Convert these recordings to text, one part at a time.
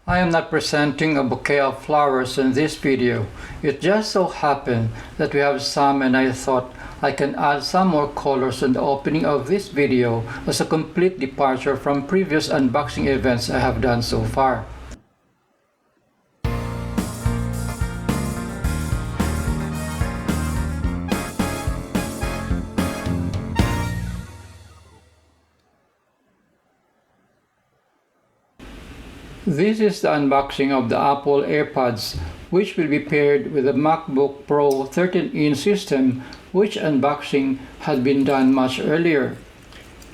I am not presenting a bouquet of flowers in this video. It just so happened that we have some and I thought I can add some more colors in the opening of this video as a complete departure from previous unboxing events I have done so far. This is the unboxing of the Apple AirPods, which will be paired with the MacBook Pro 13-inch system, which unboxing had been done much earlier.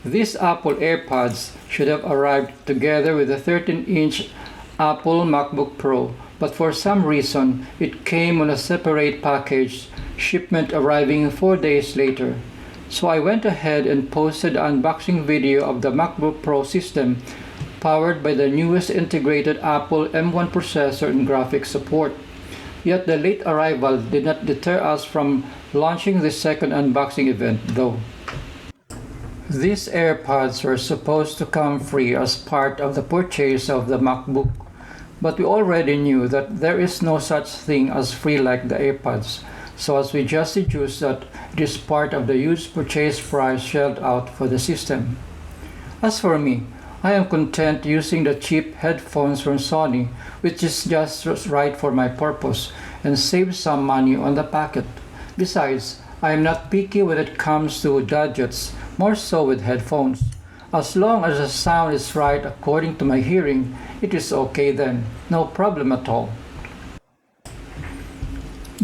These Apple AirPods should have arrived together with the 13-inch Apple Macbook Pro, but for some reason it came on a separate package, shipment arriving 4 days later. So I went ahead and posted an unboxing video of the MacBook Pro system, powered by the newest integrated Apple M1 processor and graphics support. Yet the late arrival did not deter us from launching the second unboxing event though. These AirPods were supposed to come free as part of the purchase of the MacBook, but we already knew that there is no such thing as free like the AirPods, so as we just deduced that it is part of the huge purchase price shelled out for the system. As for me, I am content using the cheap headphones from Sony, which is just right for my purpose and saves some money on the packet. Besides, I am not picky when it comes to gadgets, more so with headphones. As long as the sound is right according to my hearing, it is okay then, no problem at all.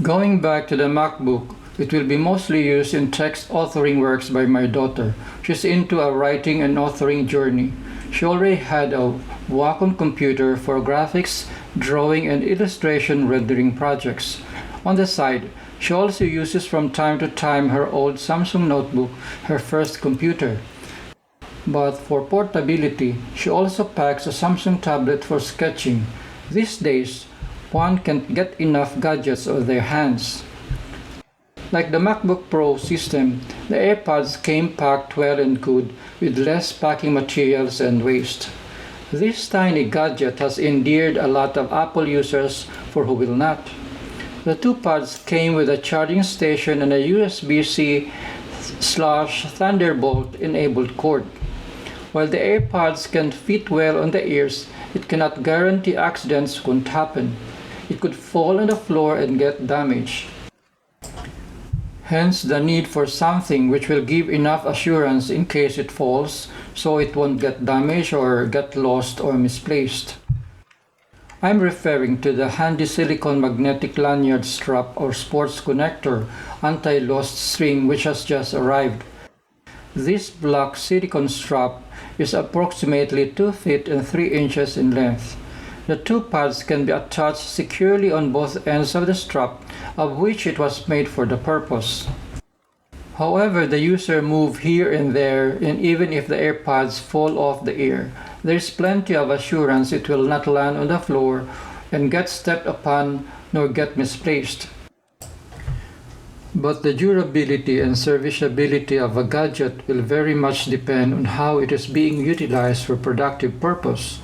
Going back to the MacBook, it will be mostly used in text authoring works by my daughter. She's into a writing and authoring journey. She already had a Wacom computer for graphics, drawing, and illustration rendering projects. On the side, she also uses from time to time her old Samsung notebook, her first computer. But for portability, she also packs a Samsung tablet for sketching. These days, one can't get enough gadgets on their hands. Like the MacBook Pro system, the AirPods came packed well and good with less packing materials and waste. This tiny gadget has endeared a lot of Apple users, for who will not. The two pods came with a charging station and a USB-C/Thunderbolt enabled cord. While the AirPods can fit well on the ears, it cannot guarantee accidents won't happen. It could fall on the floor and get damaged. Hence the need for something which will give enough assurance in case it falls, so it won't get damaged or get lost or misplaced. I'm referring to the handy silicone magnetic lanyard strap or sports connector anti-lost string which has just arrived. This black silicone strap is approximately 2 feet and 3 inches in length. The two pads can be attached securely on both ends of the strap, of which it was made for the purpose. However, the user moves here and there, and even if the AirPods fall off the ear, there is plenty of assurance it will not land on the floor and get stepped upon nor get misplaced. But the durability and serviceability of a gadget will very much depend on how it is being utilized for productive purpose.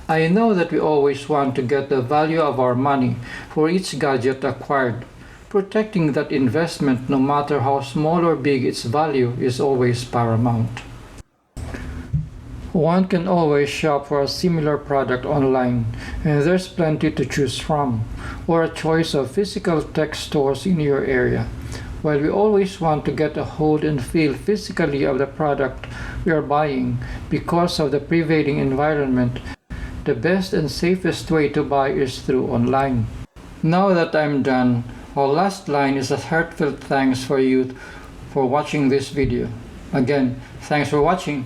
I know that we always want to get the value of our money for each gadget acquired. Protecting that investment, no matter how small or big its value, is always paramount. One can always shop for a similar product online, and there's plenty to choose from, or a choice of physical tech stores in your area. While we always want to get a hold and feel physically of the product we are buying because of the prevailing environment, the best and safest way to buy is through online. Now that I'm done, our last line is a heartfelt thanks for you for watching this video. Again, thanks for watching.